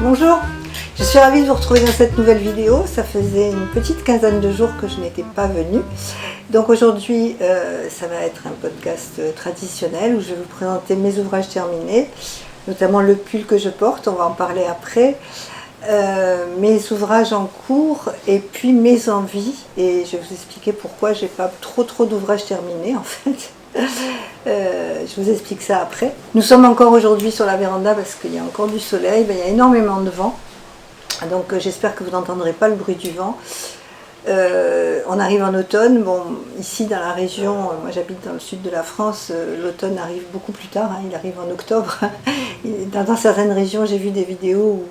Bonjour, je suis ravie de vous retrouver dans cette nouvelle vidéo. Ça faisait une petite quinzaine de jours que je n'étais pas venue. Donc aujourd'hui, ça va être un podcast traditionnel où je vais vous présenter mes ouvrages terminés, notamment le pull que je porte, on va en parler après, mes ouvrages en cours et puis mes envies. Et je vais vous expliquer pourquoi j'ai pas trop d'ouvrages terminés en fait. Je vous explique ça après. Nous sommes encore aujourd'hui sur la véranda parce qu'il y a encore du soleil, il y a énormément de vent. Donc j'espère que vous n'entendrez pas le bruit du vent. On arrive en automne. Bon, ici dans la région, moi j'habite dans le sud de la France, l'automne arrive beaucoup plus tard, il arrive en octobre. Dans certaines régions, j'ai vu des vidéos où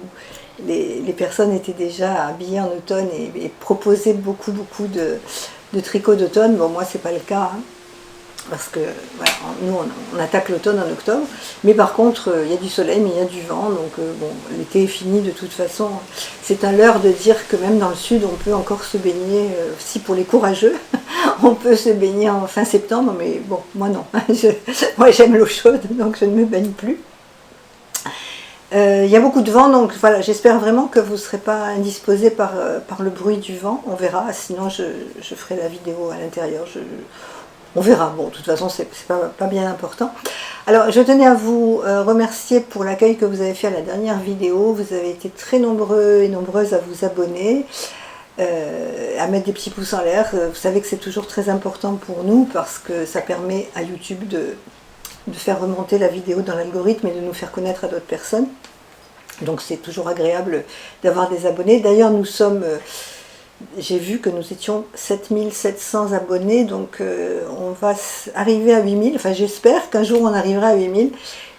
les personnes étaient déjà habillées en automne et proposaient beaucoup de tricots d'automne. Bon, moi c'est pas le cas. Parce que voilà, nous on attaque l'automne en octobre, mais par contre il y a du soleil mais il y a du vent, donc bon, l'été est fini de toute façon. C'est un leurre de dire que même dans le sud on peut encore se baigner, si pour les courageux, on peut se baigner en fin septembre, mais bon, moi non, moi j'aime l'eau chaude donc je ne me baigne plus. Il y a beaucoup de vent, donc voilà, j'espère vraiment que vous ne serez pas indisposés par le bruit du vent, on verra, sinon je ferai la vidéo à l'intérieur. On verra, bon, de toute façon, c'est pas bien important. Alors, je tenais à vous remercier pour l'accueil que vous avez fait à la dernière vidéo. Vous avez été très nombreux et nombreuses à vous abonner, à mettre des petits pouces en l'air. Vous savez que c'est toujours très important pour nous parce que ça permet à YouTube de faire remonter la vidéo dans l'algorithme et de nous faire connaître à d'autres personnes. Donc, c'est toujours agréable d'avoir des abonnés. D'ailleurs, nous sommes... J'ai vu que nous étions 7700 abonnés, donc on va arriver à 8000, enfin j'espère qu'un jour on arrivera à 8000,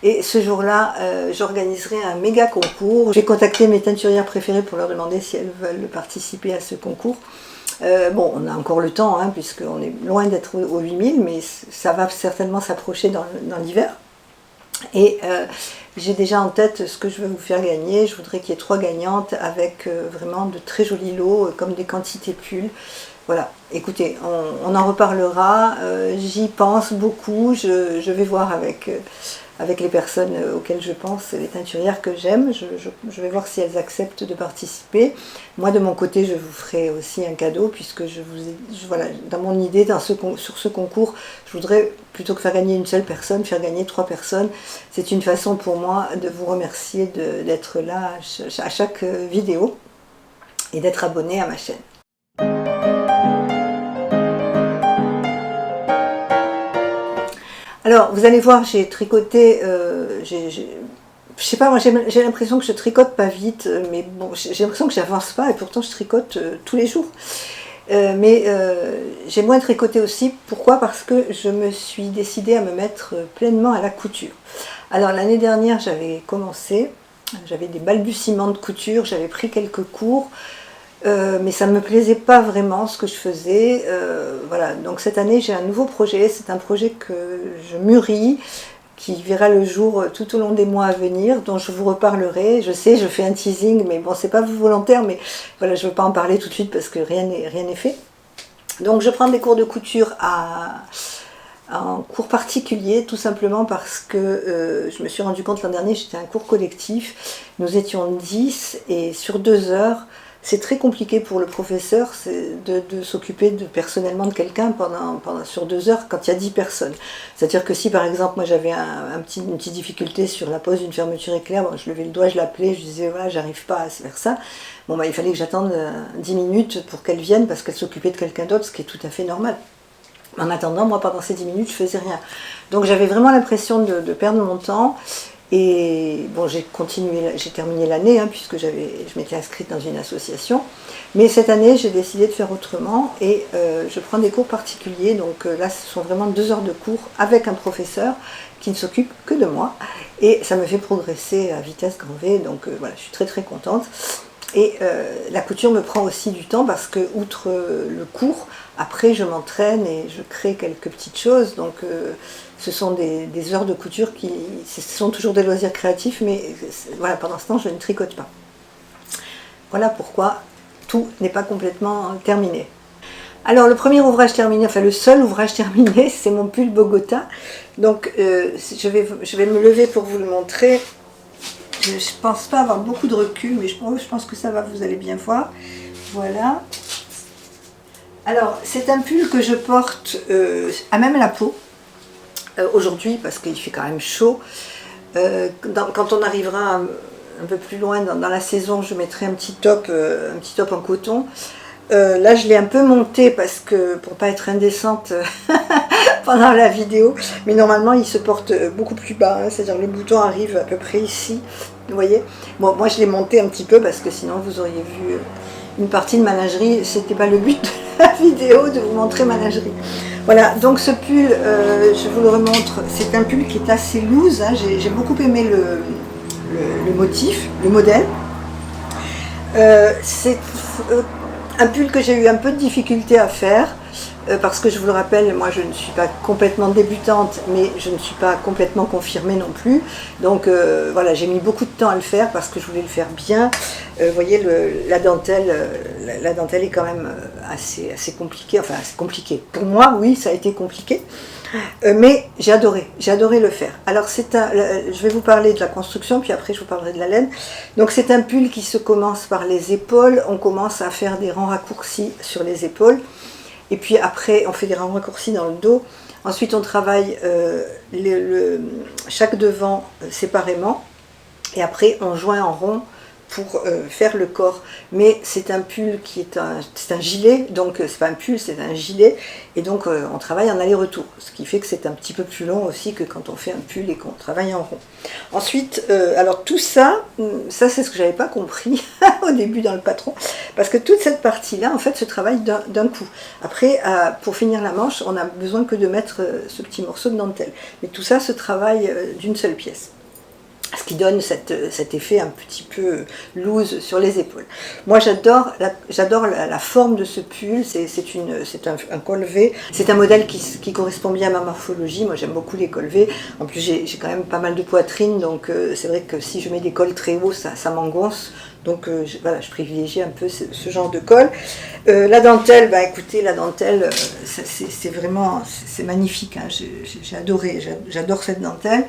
et ce jour-là j'organiserai un méga concours. J'ai contacté mes teinturières préférées pour leur demander si elles veulent participer à ce concours. Bon, on a encore le temps, puisqu'on est loin d'être aux 8000, mais ça va certainement s'approcher dans l'hiver. Et j'ai déjà en tête ce que je veux vous faire gagner. Je voudrais qu'il y ait 3 gagnantes avec vraiment de très jolis lots, comme des quantités pulls. Voilà, écoutez, on en reparlera. J'y pense beaucoup. Je vais voir avec les personnes auxquelles je pense, les teinturières que j'aime. Je vais voir si elles acceptent de participer. Moi, de mon côté, je vous ferai aussi un cadeau, puisque voilà, dans mon idée, sur ce concours, je voudrais, plutôt que faire gagner une seule personne, faire gagner 3 personnes. C'est une façon pour moi de vous remercier d'être là à chaque vidéo et d'être abonné à ma chaîne. Alors, vous allez voir, j'ai tricoté, je sais pas, moi j'ai l'impression que je tricote pas vite, mais bon, j'ai l'impression que j'avance pas et pourtant je tricote tous les jours. Mais j'ai moins tricoté aussi, pourquoi? Parce que je me suis décidée à me mettre pleinement à la couture. Alors l'année dernière j'avais commencé, j'avais des balbutiements de couture, j'avais pris quelques cours, mais ça ne me plaisait pas vraiment ce que je faisais. Voilà, donc cette année j'ai un nouveau projet, c'est un projet que je mûris, qui verra le jour tout au long des mois à venir, dont je vous reparlerai. Je sais, je fais un teasing, mais bon, c'est pas volontaire, mais voilà, je ne veux pas en parler tout de suite parce que rien n'est fait. Donc je prends des cours de couture en cours particulier, tout simplement parce que je me suis rendu compte l'an dernier, j'étais un cours collectif, nous étions 10 et sur 2 heures, c'est très compliqué pour le professeur de s'occuper personnellement de quelqu'un sur 2 heures quand il y a 10 personnes. C'est-à-dire que si par exemple moi j'avais une petite difficulté sur la pose d'une fermeture éclair, bon, je levais le doigt, je l'appelais, je disais voilà, j'arrive pas à faire ça. Bon, il fallait que j'attende 10 minutes pour qu'elle vienne parce qu'elle s'occupait de quelqu'un d'autre, ce qui est tout à fait normal. En attendant, moi pendant ces 10 minutes, je faisais rien. Donc j'avais vraiment l'impression de perdre mon temps. Et bon, j'ai terminé l'année puisque je m'étais inscrite dans une association. Mais cette année, j'ai décidé de faire autrement et je prends des cours particuliers. Donc là, ce sont vraiment 2 heures de cours avec un professeur qui ne s'occupe que de moi. Et ça me fait progresser à vitesse grand V. Donc voilà, je suis très contente. Et la couture me prend aussi du temps parce que, outre le cours, après je m'entraîne et je crée quelques petites choses. Donc ce sont des heures de couture ce sont toujours des loisirs créatifs, mais voilà, pendant ce temps je ne tricote pas. Voilà pourquoi tout n'est pas complètement terminé. Alors le premier ouvrage terminé, enfin le seul ouvrage terminé, c'est mon pull Bogota. Donc je vais me lever pour vous le montrer. je ne pense pas avoir beaucoup de recul, mais je pense que ça va, vous allez bien voir. Voilà. Alors, c'est un pull que je porte à même la peau, aujourd'hui, parce qu'il fait quand même chaud. Quand on arrivera un peu plus loin dans la saison, je mettrai un petit top en coton. Là, je l'ai un peu monté parce que pour pas être indécente pendant la vidéo, mais normalement il se porte beaucoup plus bas, hein, c'est-à-dire le bouton arrive à peu près ici, vous voyez. Bon, moi je l'ai monté un petit peu parce que sinon vous auriez vu une partie de ma lingerie, c'était pas le but de la vidéo de vous montrer ma lingerie. Voilà, donc ce pull, je vous le remontre, c'est un pull qui est assez loose, hein, j'ai beaucoup aimé le motif, le modèle. C'est un pull que j'ai eu un peu de difficulté à faire, parce que je vous le rappelle, moi je ne suis pas complètement débutante, mais je ne suis pas complètement confirmée non plus. Donc voilà, j'ai mis beaucoup de temps à le faire parce que je voulais le faire bien. Vous voyez, la dentelle est quand même assez compliquée, enfin c'est compliqué. Pour moi, oui, ça a été compliqué. Mais j'ai adoré le faire. Alors je vais vous parler de la construction, puis après je vous parlerai de la laine. Donc c'est un pull qui se commence par les épaules, on commence à faire des rangs raccourcis sur les épaules, et puis après on fait des rangs raccourcis dans le dos. Ensuite on travaille chaque devant séparément, et après on joint en rond pour faire le corps. Mais c'est un pull qui est un gilet, donc c'est pas un pull, c'est un gilet, et donc on travaille en aller-retour, ce qui fait que c'est un petit peu plus long aussi que quand on fait un pull et qu'on travaille en rond. Ensuite, alors tout ça c'est ce que j'avais pas compris au début dans le patron, parce que toute cette partie-là, en fait, se travaille d'un coup. Après, pour finir la manche, on n'a besoin que de mettre ce petit morceau de dentelle. Mais tout ça se travaille d'une seule pièce, ce qui donne cet effet un petit peu loose sur les épaules. Moi j'adore la forme de ce pull, c'est un col V, c'est un modèle qui correspond bien à ma morphologie. Moi j'aime beaucoup les cols V, en plus j'ai quand même pas mal de poitrine, donc c'est vrai que si je mets des cols très hauts, ça m'engonce. Donc voilà, je privilégie un peu ce genre de col. La dentelle, bah écoutez, la dentelle, c'est vraiment, c'est magnifique, hein. J'ai adoré, j'adore cette dentelle.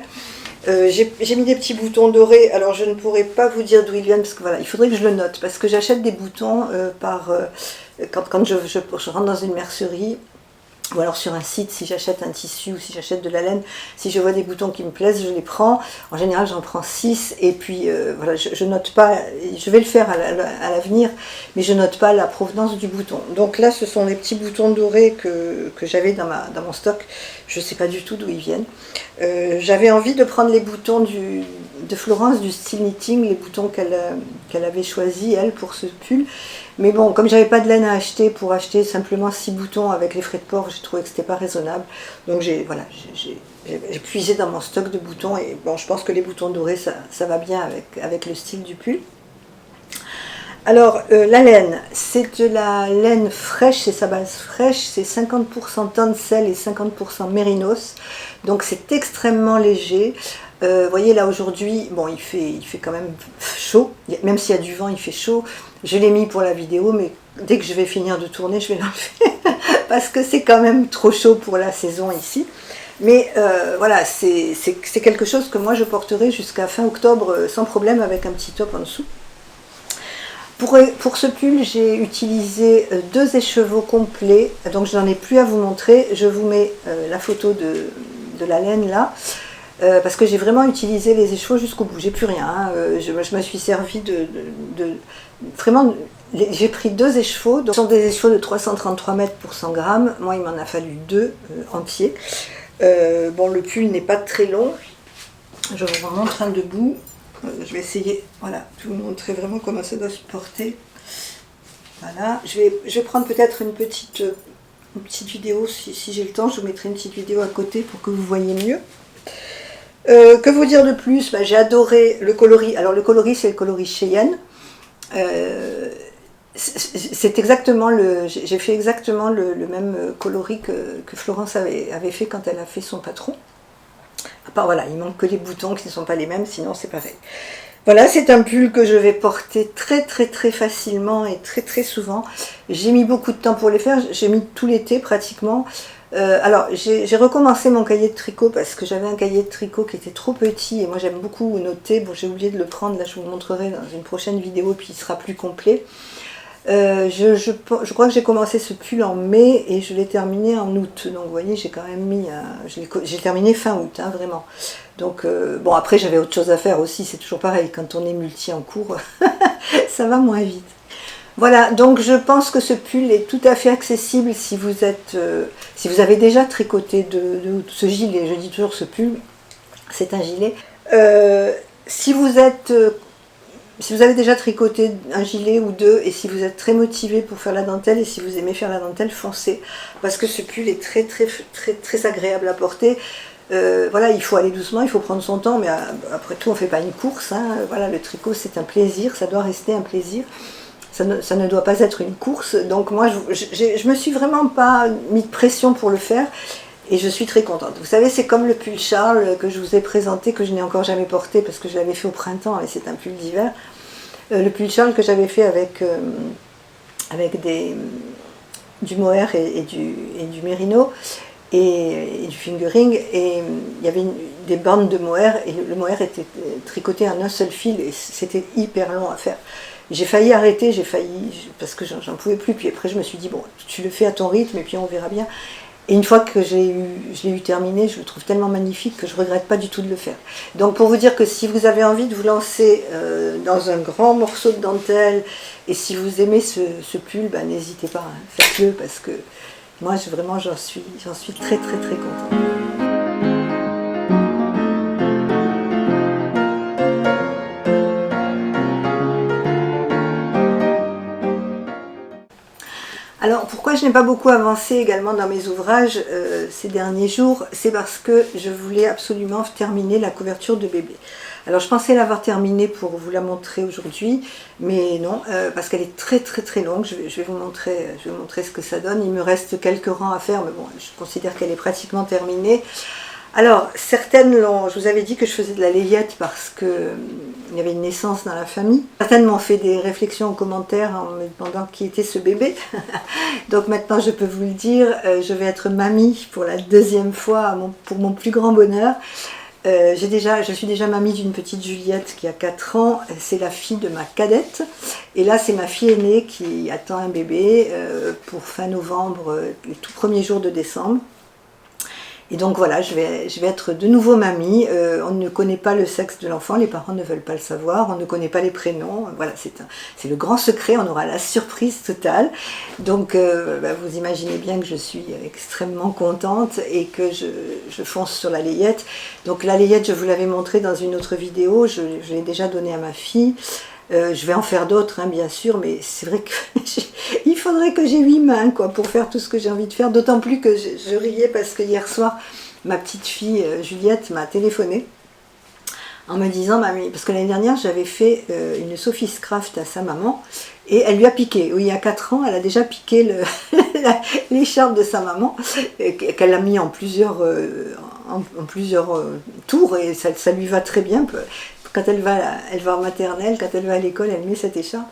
J'ai mis des petits boutons dorés, alors je ne pourrais pas vous dire d'où ils viennent, parce que voilà, il faudrait que je le note, parce que j'achète des boutons quand je rentre dans une mercerie, ou alors sur un site, si j'achète un tissu ou si j'achète de la laine, si je vois des boutons qui me plaisent, je les prends. En général, j'en prends 6, et puis voilà, je note pas, je vais le faire à l'avenir, mais je note pas la provenance du bouton. Donc là, ce sont des petits boutons dorés que j'avais dans mon stock. Je sais pas du tout d'où ils viennent. J'avais envie de prendre les boutons de Florence du style knitting, les boutons qu'elle avait choisi elle pour ce pull. Mais bon, comme j'avais pas de laine à acheter, pour acheter simplement 6 boutons avec les frais de port, j'ai trouvé que c'était pas raisonnable. Donc j'ai puisé dans mon stock de boutons, et bon, je pense que les boutons dorés, ça va bien avec le style du pull. Alors la laine, c'est de la laine fraîche, c'est sa base fraîche, c'est 50% tencel et 50% mérinos, donc c'est extrêmement léger. Vous voyez là aujourd'hui, bon il fait quand même chaud, même s'il y a du vent il fait chaud. Je l'ai mis pour la vidéo, mais dès que je vais finir de tourner je vais l'enlever parce que c'est quand même trop chaud pour la saison ici. Mais voilà, c'est quelque chose que moi je porterai jusqu'à fin octobre sans problème, avec un petit top en dessous. Pour ce pull, j'ai utilisé 2 écheveaux complets, donc je n'en ai plus à vous montrer. Je vous mets la photo de la laine là, parce que j'ai vraiment utilisé les écheveaux jusqu'au bout. J'ai plus rien, hein. Je me suis servi vraiment. J'ai pris 2 écheveaux, donc ce sont des écheveaux de 333 mètres pour 100 grammes. Moi, il m'en a fallu 2 entiers. Bon, le pull n'est pas très long. Je vous remontre un debout. Je vais essayer, voilà, de vous montrer vraiment comment ça doit se porter. Voilà, je vais prendre peut-être une petite vidéo, si j'ai le temps, je vous mettrai une petite vidéo à côté pour que vous voyez mieux. Que vous dire de plus? Bah, j'ai adoré le coloris. Alors le coloris, c'est le coloris Cheyenne. C'est exactement j'ai fait exactement le même coloris que Florence avait fait quand elle a fait son patron. À part, voilà, il manque que les boutons qui ne sont pas les mêmes, sinon c'est pareil. Voilà, c'est un pull que je vais porter très facilement et très souvent. J'ai mis beaucoup de temps pour les faire, j'ai mis tout l'été pratiquement. Alors, j'ai recommencé mon cahier de tricot parce que j'avais un cahier de tricot qui était trop petit et moi j'aime beaucoup noter. Bon, j'ai oublié de le prendre, là je vous le montrerai dans une prochaine vidéo puis il sera plus complet. Je crois que j'ai commencé ce pull en mai et je l'ai terminé en août. Donc vous voyez, j'ai quand même mis... j'ai terminé fin août, hein, vraiment. Donc, bon, après j'avais autre chose à faire aussi, c'est toujours pareil, quand on est multi en cours, ça va moins vite. Voilà, donc je pense que ce pull est tout à fait accessible si vous êtes, si vous avez déjà tricoté de ce gilet. Je dis toujours ce pull, c'est un gilet. Si vous êtes, si vous avez déjà tricoté un gilet ou deux et si vous êtes très motivé pour faire la dentelle et si vous aimez faire la dentelle, foncez parce que ce pull est très agréable à porter. Voilà, il faut aller doucement, il faut prendre son temps, mais après tout, on ne fait pas une course. Hein. Voilà, le tricot, c'est un plaisir, ça doit rester un plaisir. Ça ne doit pas être une course. Donc moi, je me suis vraiment pas mis de pression pour le faire et je suis très contente. Vous savez, c'est comme le pull Charles que je vous ai présenté, que je n'ai encore jamais porté parce que je l'avais fait au printemps et c'est un pull d'hiver. Le pull Charles que j'avais fait avec du mohair et du mérino. Et du fingering, et il y avait des bandes de mohair, et le mohair était tricoté en un seul fil, et c'était hyper long à faire. J'ai failli arrêter, parce que j'en pouvais plus, puis après je me suis dit, bon, tu le fais à ton rythme, et puis on verra bien. Et une fois que je l'ai eu terminé, je le trouve tellement magnifique que je ne regrette pas du tout de le faire. Donc pour vous dire que si vous avez envie de vous lancer dans un grand morceau de dentelle, et si vous aimez ce pull, ben, n'hésitez pas, hein, faites-le, parce que moi, vraiment, j'en suis très contente. Alors, pourquoi je n'ai pas beaucoup avancé également dans mes ouvrages ces derniers jours? C'est parce que je voulais absolument terminer la couverture de bébé. Alors, je pensais l'avoir terminée pour vous la montrer aujourd'hui, mais non, parce qu'elle est très longue. Je vais vous montrer ce que ça donne. Il me reste quelques rangs à faire, mais bon, je considère qu'elle est pratiquement terminée. Alors, certaines je vous avais dit que je faisais de la layette parce que il y avait une naissance dans la famille. Certaines m'ont fait des réflexions en commentaire en me demandant qui était ce bébé. Donc maintenant, je peux vous le dire, je vais être mamie pour la deuxième fois, pour mon plus grand bonheur. Je suis déjà mamie d'une petite Juliette qui a 4 ans, c'est la fille de ma cadette. Et là, c'est ma fille aînée qui attend un bébé pour fin novembre, les tout premiers jours de décembre. Et donc voilà, je vais être de nouveau mamie. On ne connaît pas le sexe de l'enfant, les parents ne veulent pas le savoir, on ne connaît pas les prénoms. Voilà, c'est le grand secret, on aura la surprise totale. Donc vous imaginez bien que je suis extrêmement contente et que je fonce sur la layette. Donc la layette, je vous l'avais montré dans une autre vidéo, je l'ai déjà donnée à ma fille. Je vais en faire d'autres, hein, bien sûr, mais c'est vrai qu'il faudrait que j'ai 8 mains quoi, pour faire tout ce que j'ai envie de faire. D'autant plus que je riais parce que hier soir, ma petite fille Juliette m'a téléphoné en me disant, mamie, parce que l'année dernière, j'avais fait une Sophie's Craft à sa maman, et elle lui a piqué. Oui, il y a 4 ans, elle a déjà piqué l'écharpe de sa maman, qu'elle a mis en plusieurs tours, et ça lui va très bien. Quand elle va en maternelle, quand elle va à l'école, elle met cette écharpe.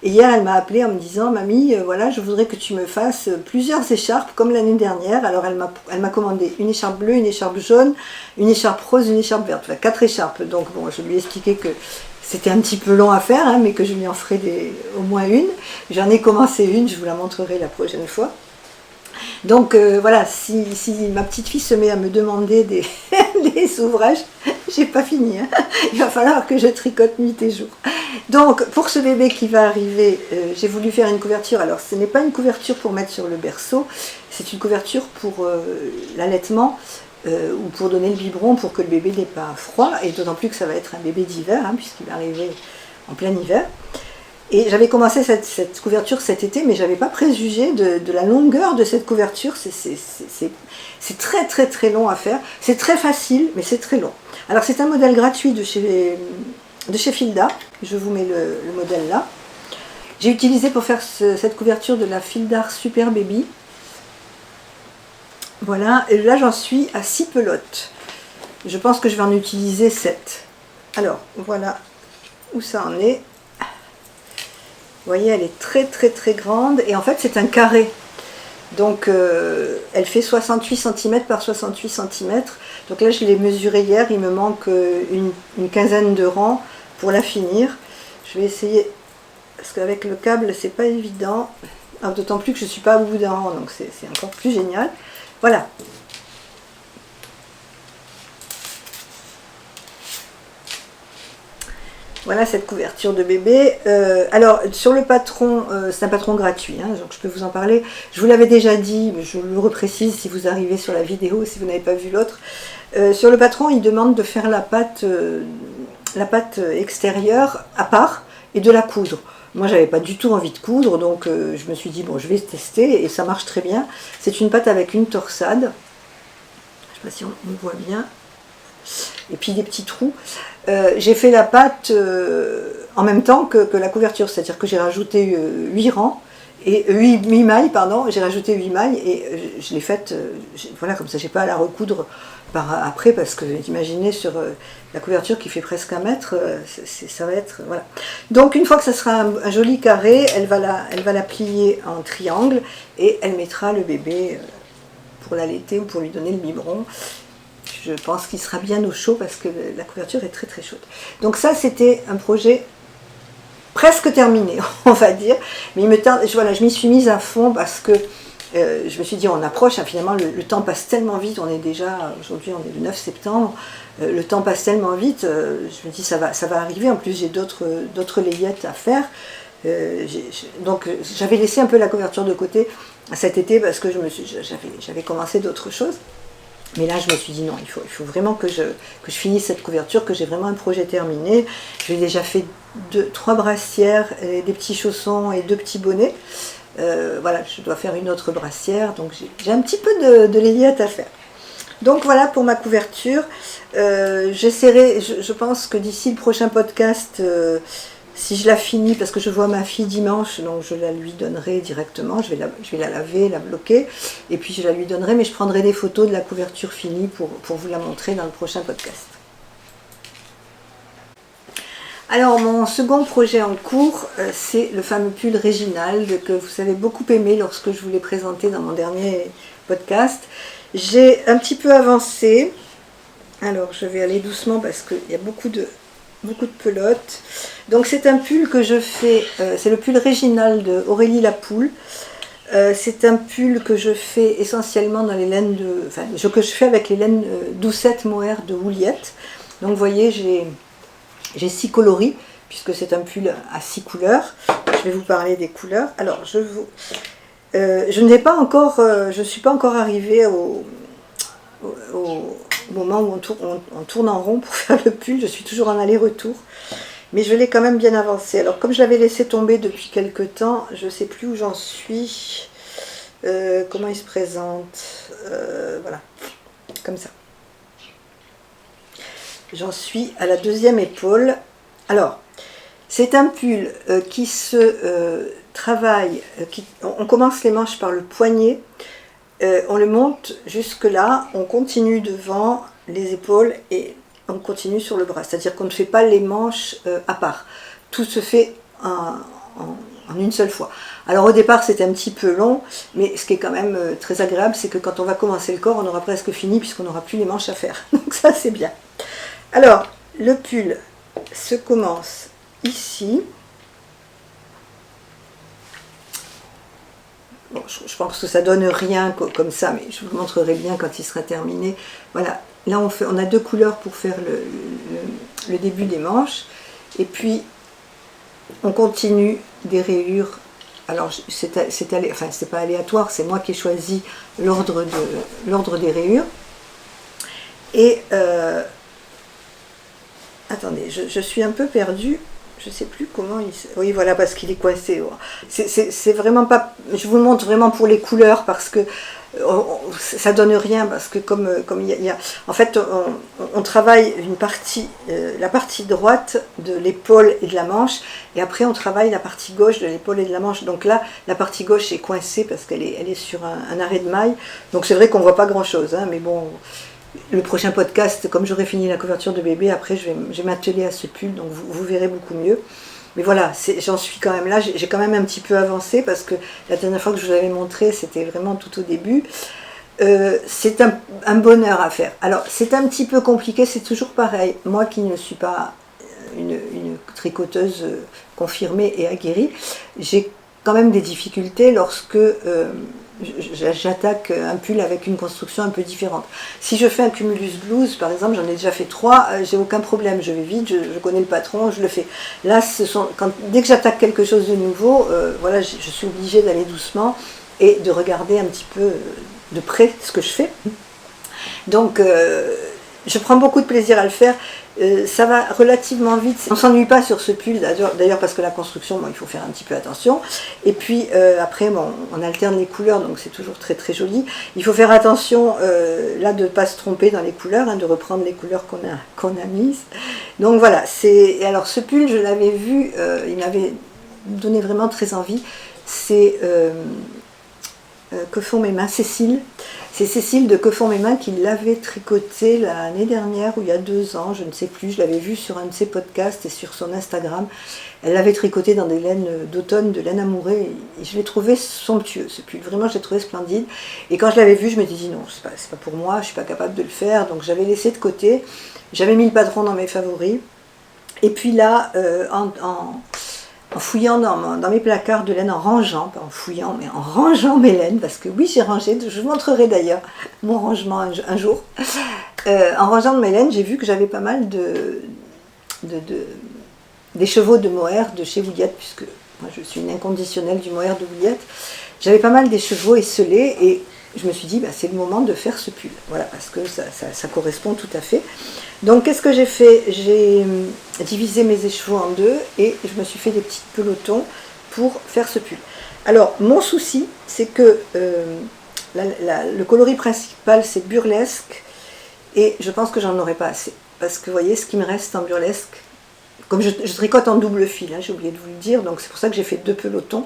Et hier, elle m'a appelée en me disant, mamie, voilà, je voudrais que tu me fasses plusieurs écharpes comme l'année dernière. Alors elle m'a commandé une écharpe bleue, une écharpe jaune, une écharpe rose, une écharpe verte. Enfin, 4 écharpes. Donc bon, je lui ai expliqué que c'était un petit peu long à faire, hein, mais que je lui en ferai au moins une. J'en ai commencé une, je vous la montrerai la prochaine fois. Donc voilà, si ma petite fille se met à me demander des ouvrages, j'ai pas fini. Hein. Il va falloir que je tricote nuit et jour. Donc pour ce bébé qui va arriver, j'ai voulu faire une couverture. Alors ce n'est pas une couverture pour mettre sur le berceau, c'est une couverture pour l'allaitement ou pour donner le biberon pour que le bébé n'ait pas froid. Et d'autant plus que ça va être un bébé d'hiver, hein, puisqu'il va arriver en plein hiver. Et j'avais commencé cette couverture cet été, mais je n'avais pas préjugé de la longueur de cette couverture. C'est très long à faire. C'est très facile, mais c'est très long. Alors c'est un modèle gratuit de chez Filda. Je vous mets le modèle là. J'ai utilisé pour faire cette couverture de la Fildar Super Baby. Voilà, et là j'en suis à 6 pelotes. Je pense que je vais en utiliser 7. Alors, voilà où ça en est. Vous voyez, elle est très grande et en fait c'est un carré. Donc elle fait 68 cm par 68 cm. Donc là je l'ai mesuré hier, il me manque une quinzaine de rangs pour la finir. Je vais essayer, parce qu'avec le câble c'est pas évident. D'autant plus que je ne suis pas au bout d'un rang, donc c'est encore plus génial. Voilà. Voilà cette couverture de bébé. Alors sur le patron, c'est un patron gratuit, hein, donc je peux vous en parler. Je vous l'avais déjà dit, mais je le reprécise si vous arrivez sur la vidéo, si vous n'avez pas vu l'autre. Sur le patron, il demande de faire la pâte extérieure à part et de la coudre. Moi, j'avais pas du tout envie de coudre, donc je me suis dit, bon, je vais tester, et ça marche très bien. C'est une pâte avec une torsade. Je sais pas si on voit bien. Et puis des petits trous. J'ai fait la pâte en même temps que la couverture, c'est-à-dire que j'ai rajouté 8 rangs, et 8 mailles, pardon, j'ai rajouté 8 mailles, et je l'ai faite, voilà, comme ça, j'ai pas à la recoudre après, parce que imaginez sur la couverture qui fait presque 1 mètre, ça va être, voilà. Donc une fois que ça sera un joli carré, elle va la plier en triangle, et elle mettra le bébé pour l'allaiter ou pour lui donner le biberon. Je pense qu'il sera bien au chaud parce que la couverture est très très chaude. Donc ça, c'était un projet presque terminé, on va dire. Mais voilà, je m'y suis mise à fond parce que je me suis dit, on approche, hein, finalement, le temps passe tellement vite. On est déjà, aujourd'hui, on est le 9 septembre. Le temps passe tellement vite. Je me dis, ça va arriver. En plus, j'ai d'autres layettes à faire. Donc, j'avais laissé un peu la couverture de côté cet été parce que j'avais commencé d'autres choses. Mais là, je me suis dit non, il faut vraiment que je finisse cette couverture, que j'ai vraiment un projet terminé. J'ai déjà fait 3 brassières, des petits chaussons et 2 petits bonnets. Voilà, je dois faire une autre brassière, donc j'ai un petit peu de layette à faire. Donc voilà pour ma couverture. J'essaierai, je pense que d'ici le prochain podcast, si je la finis, parce que je vois ma fille dimanche, donc je la lui donnerai directement, je vais la laver, la bloquer, et puis je la lui donnerai, mais je prendrai des photos de la couverture finie pour vous la montrer dans le prochain podcast. Alors mon second projet en cours, c'est le fameux pull Réginald que vous avez beaucoup aimé lorsque je vous l'ai présenté dans mon dernier podcast. J'ai un petit peu avancé, alors je vais aller doucement parce qu'il y a beaucoup de pelotes. Donc c'est un pull que je fais, c'est le pull Réginald de Aurélie Lapoule. C'est un pull que je fais essentiellement dans les laines que je fais avec les laines Doucette Mohair de Houliette. Donc vous voyez, j'ai 6 coloris, puisque c'est un pull à 6 couleurs. Je vais vous parler des couleurs. Alors je ne suis pas encore arrivée au moment où on tourne en rond pour faire le pull. Je suis toujours en aller-retour, mais je l'ai quand même bien avancé. Alors comme je l'avais laissé tomber depuis quelques temps, je ne sais plus où j'en suis, comment il se présente, voilà, comme ça. J'en suis à la 2e épaule. Alors c'est un pull qui se travaille, on commence les manches par le poignet. On le monte jusque là, on continue devant les épaules et on continue sur le bras. C'est-à-dire qu'on ne fait pas les manches à part. Tout se fait en une seule fois. Alors au départ c'était un petit peu long, mais ce qui est quand même très agréable, c'est que quand on va commencer le corps, on aura presque fini puisqu'on n'aura plus les manches à faire. Donc ça c'est bien. Alors le pull se commence ici. Bon, je pense que ça donne rien comme ça, mais je vous montrerai bien quand il sera terminé. Voilà, là on a 2 couleurs pour faire le début des manches. Et puis on continue des rayures. Alors c'est pas aléatoire, c'est moi qui ai choisi l'ordre des rayures. Et attendez, je suis un peu perdue. Je ne sais plus comment il... Oui, voilà, parce qu'il est coincé. C'est vraiment pas... Je vous montre vraiment pour les couleurs, parce que ça donne rien, parce que comme il y a... En fait, on travaille la partie droite de l'épaule et de la manche, et après on travaille la partie gauche de l'épaule et de la manche. Donc là, la partie gauche est coincée, parce qu'elle est sur un arrêt de maille. Donc c'est vrai qu'on ne voit pas grand-chose, hein, mais bon... Le prochain podcast, comme j'aurai fini la couverture de bébé, après je vais m'atteler à ce pull, donc vous verrez beaucoup mieux. mais voilà, j'en suis quand même là, j'ai quand même un petit peu avancé parce que la dernière fois que je vous avais montré, c'était vraiment tout au début. C'est un bonheur à faire. Alors c'est un petit peu compliqué, c'est toujours pareil. Moi qui ne suis pas une tricoteuse confirmée et aguerrie, j'ai quand même des difficultés lorsque j'attaque un pull avec une construction un peu différente. Si je fais un cumulus blouse, par exemple, j'en ai déjà fait 3, j'ai aucun problème, je vais vite, je connais le patron, je le fais. Là, dès que j'attaque quelque chose de nouveau, voilà, je suis obligée d'aller doucement et de regarder un petit peu de près ce que je fais. Donc, je prends beaucoup de plaisir à le faire. Ça va relativement vite. On ne s'ennuie pas sur ce pull, d'ailleurs parce que la construction, bon, il faut faire un petit peu attention. Et puis après, bon, on alterne les couleurs, donc c'est toujours très très joli. Il faut faire attention là de ne pas se tromper dans les couleurs, hein, de reprendre les couleurs qu'on a mises. Donc voilà, et alors ce pull, je l'avais vu, il m'avait donné vraiment très envie. C'est Que font mes mains, Cécile. C'est Cécile de Que font mes mains qui l'avait tricoté l'année dernière ou il y a 2 ans, je ne sais plus, je l'avais vu sur un de ses podcasts et sur son Instagram. Elle l'avait tricoté dans des laines d'automne, de laine amourée, et je l'ai trouvé somptueux ce pull, vraiment je l'ai trouvé splendide. Et quand je l'avais vu, je m'étais dit non, c'est pas pour moi, je ne suis pas capable de le faire, donc j'avais laissé de côté, j'avais mis le patron dans mes favoris. Et puis là, en fouillant dans mes placards de laine, en rangeant, pas en fouillant, mais en rangeant mes laines, parce que oui, j'ai rangé, je vous montrerai d'ailleurs mon rangement un jour. En rangeant mes laines, j'ai vu que j'avais pas mal d'écheveaux de mohair de chez Wouliette, puisque moi je suis une inconditionnelle du mohair de Wouliette. J'avais pas mal d'écheveaux esselés et je me suis dit, bah, c'est le moment de faire ce pull. Voilà, parce que ça correspond tout à fait. Donc qu'est-ce que j'ai fait? J'ai divisé mes écheveaux en 2 et je me suis fait des petits pelotons pour faire ce pull. Alors mon souci, c'est que le coloris principal c'est burlesque et je pense que j'en aurai pas assez. Parce que vous voyez, ce qui me reste en burlesque, comme je tricote en double fil, hein, j'ai oublié de vous le dire, donc c'est pour ça que j'ai fait 2 pelotons.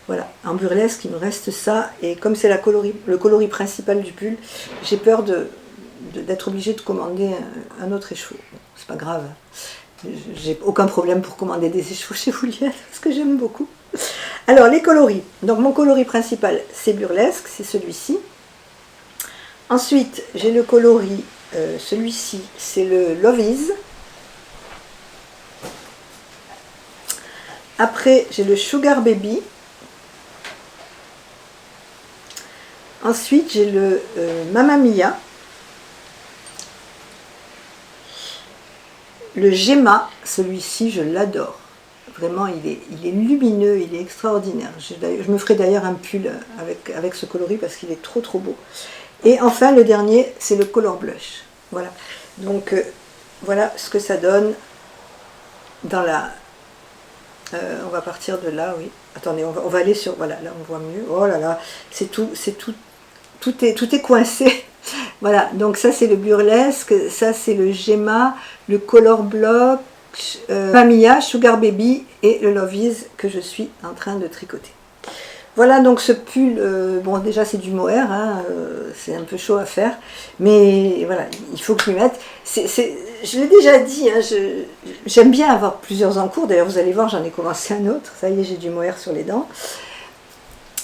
Voilà, en burlesque, il me reste ça, et comme c'est le coloris principal du pull, j'ai peur d'être obligée de commander un autre écheveau. Bon, c'est pas grave, j'ai aucun problème pour commander des écheveaux chez Wouliette, parce que j'aime beaucoup. Alors, les coloris. Donc, mon coloris principal, c'est burlesque, c'est celui-ci. Ensuite, j'ai le coloris, celui-ci, c'est le Love Is. Après, j'ai le Sugar Baby. Ensuite, j'ai le Mamma Mia, le Gemma, celui-ci, je l'adore. Vraiment, il est lumineux, il est extraordinaire. Je me ferai d'ailleurs un pull avec ce coloris parce qu'il est trop trop beau. Et enfin, le dernier, c'est le Color Blush. Voilà. Donc, voilà ce que ça donne dans la... on va partir de là, oui. Attendez, on va aller sur... Voilà, là on voit mieux. Oh là là, tout est coincé. Voilà, donc ça c'est le burlesque, ça c'est le Gemma, le Color Block, Mamia, Sugar Baby et le Love Is que je suis en train de tricoter. Voilà donc ce pull, bon déjà c'est du mohair, hein, c'est un peu chaud à faire, mais voilà, il faut que je m'y mette. Je l'ai déjà dit, hein, j'aime bien avoir plusieurs en cours, d'ailleurs vous allez voir j'en ai commencé un autre, ça y est j'ai du mohair sur les dents.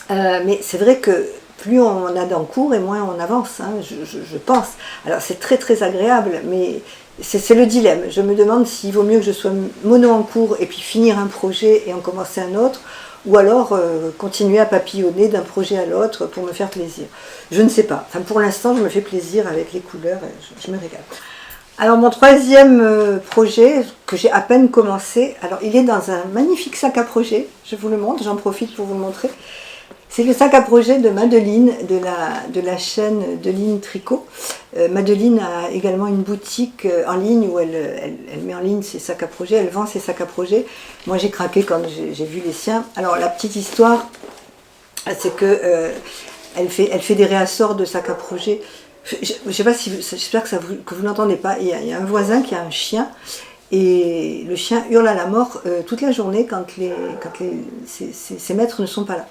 Mais c'est vrai que plus on a d'encours et moins on avance, hein, je pense. Alors c'est très très agréable, mais c'est le dilemme. Je me demande s'il vaut mieux que je sois mono en cours et puis finir un projet et en commencer un autre, ou alors continuer à papillonner d'un projet à l'autre pour me faire plaisir. Je ne sais pas. Enfin, pour l'instant, je me fais plaisir avec les couleurs, je me régale. Alors mon troisième projet, que j'ai à peine commencé, alors il est dans un magnifique sac à projet, je vous le montre, j'en profite pour vous le montrer. C'est le sac à projet de Madeline, de la chaîne Deline Tricot. Madeline a également une boutique en ligne où elle met en ligne ses sacs à projet, elle vend ses sacs à projet. Moi j'ai craqué quand j'ai vu les siens. Alors la petite histoire, c'est que elle fait des réassorts de sacs à projet. Je ne sais pas si, j'espère que vous n'entendez pas. Il y a un voisin qui a un chien. Et le chien hurle à la mort toute la journée quand ses maîtres ne sont pas là.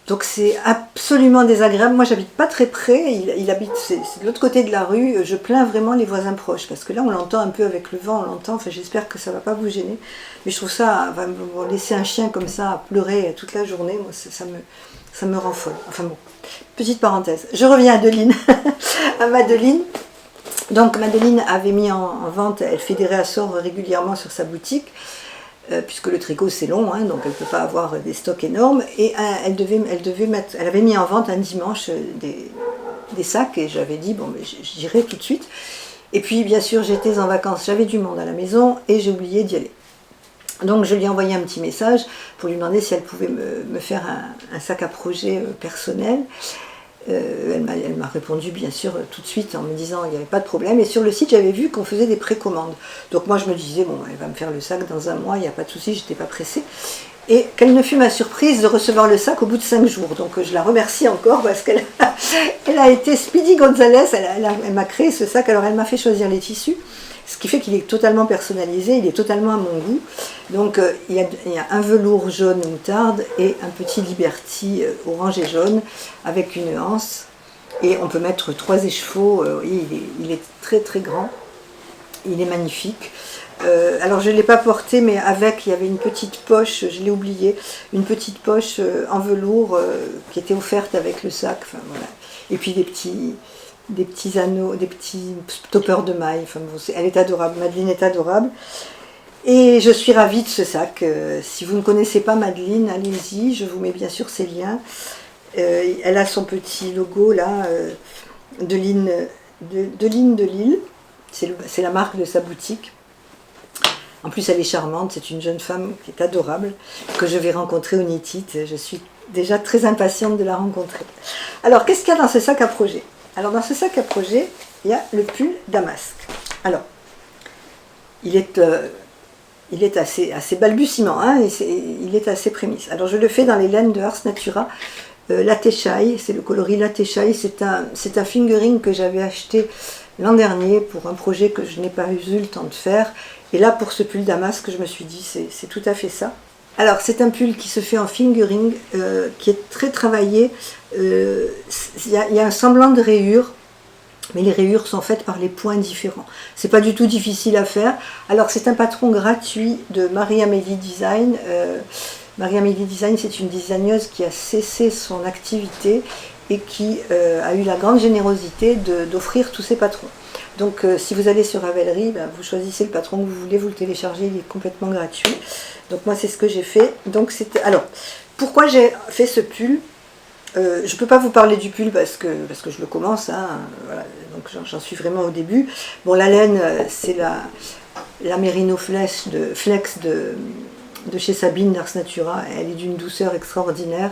Donc c'est absolument désagréable. Moi j'habite pas très près, il habite, c'est de l'autre côté de la rue. Je plains vraiment les voisins proches parce que là on l'entend un peu avec le vent, on l'entend. Enfin j'espère que ça va pas vous gêner. Mais je trouve ça, laisser un chien comme ça à pleurer toute la journée, moi ça me rend folle. Enfin bon, petite parenthèse. Je reviens à Adeline, à Madeleine. Donc Madeleine avait mis en vente, elle fait des réassorts régulièrement sur sa boutique. Puisque le tricot c'est long, hein, donc elle ne peut pas avoir des stocks énormes, et elle avait mis en vente un dimanche des sacs, et j'avais dit bon, j'irai tout de suite. Et puis bien sûr j'étais en vacances, j'avais du monde à la maison et j'ai oublié d'y aller. Donc je lui ai envoyé un petit message pour lui demander si elle pouvait me faire un sac à projet personnel. Elle m'a répondu bien sûr tout de suite en me disant qu'il n'y avait pas de problème, et sur le site j'avais vu qu'on faisait des précommandes, donc moi je me disais bon, elle va me faire le sac dans un mois, il n'y a pas de souci, j'étais pas pressée, et quelle ne fut ma surprise de recevoir le sac au bout de 5 jours. Donc je la remercie encore parce qu'elle a été Speedy Gonzalez, elle m'a créé ce sac. Alors elle m'a fait choisir les tissus, ce qui fait qu'il est totalement personnalisé, il est totalement à mon goût. Donc il y a un velours jaune moutarde et un petit Liberty orange et jaune avec une anse, et on peut mettre 3 écheveaux. Il est très très grand, il est magnifique. Alors je ne l'ai pas porté, mais avec, il y avait une petite poche, je l'ai oublié, une petite poche en velours qui était offerte avec le sac. Enfin, voilà. Et puis des petits anneaux, des petits stoppers de mailles. Enfin, bon, elle est adorable, Madeleine est adorable. Et je suis ravie de ce sac. Si vous ne connaissez pas Madeleine, allez-y, je vous mets bien sûr ses liens. Elle a son petit logo là, de Lille. C'est la marque de sa boutique. En plus, elle est charmante, c'est une jeune femme qui est adorable, que je vais rencontrer au Knit It. Je suis déjà très impatiente de la rencontrer. Alors, qu'est-ce qu'il y a dans ce sac à projet? Alors, dans ce sac à projet, il y a le pull Damask. Alors, il est assez balbutiement, hein, il est assez prémisse. Alors, je le fais dans les laines de Ars Natura. Latte Shy, c'est le coloris Latte Shy, c'est un fingering que j'avais acheté l'an dernier pour un projet que je n'ai pas eu le temps de faire. Et là, pour ce pull Damask, je me suis dit, c'est tout à fait ça. Alors, c'est un pull qui se fait en fingering, qui est très travaillé. Il y a un semblant de rayures, mais les rayures sont faites par les points différents. C'est pas du tout difficile à faire. Alors, c'est un patron gratuit de Marie-Amélie Design. Marie-Amélie Design, c'est une designeuse qui a cessé son activité et qui a eu la grande générosité d'offrir tous ses patrons. Donc si vous allez sur Ravelry, vous choisissez le patron que vous voulez, vous le téléchargez, il est complètement gratuit. Donc moi c'est ce que j'ai fait. Donc alors, pourquoi j'ai fait ce pull? Je ne peux pas vous parler du pull parce que je le commence, hein, voilà, donc j'en suis vraiment au début. Bon, la laine, c'est la Merino Flex de chez Sabine d'Ars Natura. Elle est d'une douceur extraordinaire.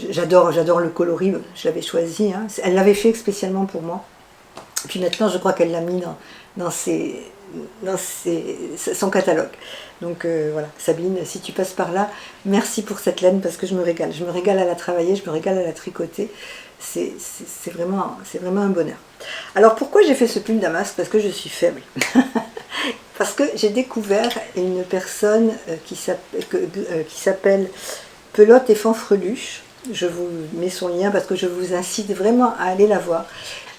J'adore le coloris, je l'avais choisi, hein. Elle l'avait fait spécialement pour moi. Puis maintenant, je crois qu'elle l'a mis dans son catalogue. Donc voilà, Sabine, si tu passes par là, merci pour cette laine parce que je me régale. Je me régale à la travailler, je me régale à la tricoter. C'est vraiment un bonheur. Alors pourquoi j'ai fait ce pull Damask? Parce que je suis faible. Parce que j'ai découvert une personne qui s'appelle Pelote et Fanfreluche. Je vous mets son lien parce que je vous incite vraiment à aller la voir.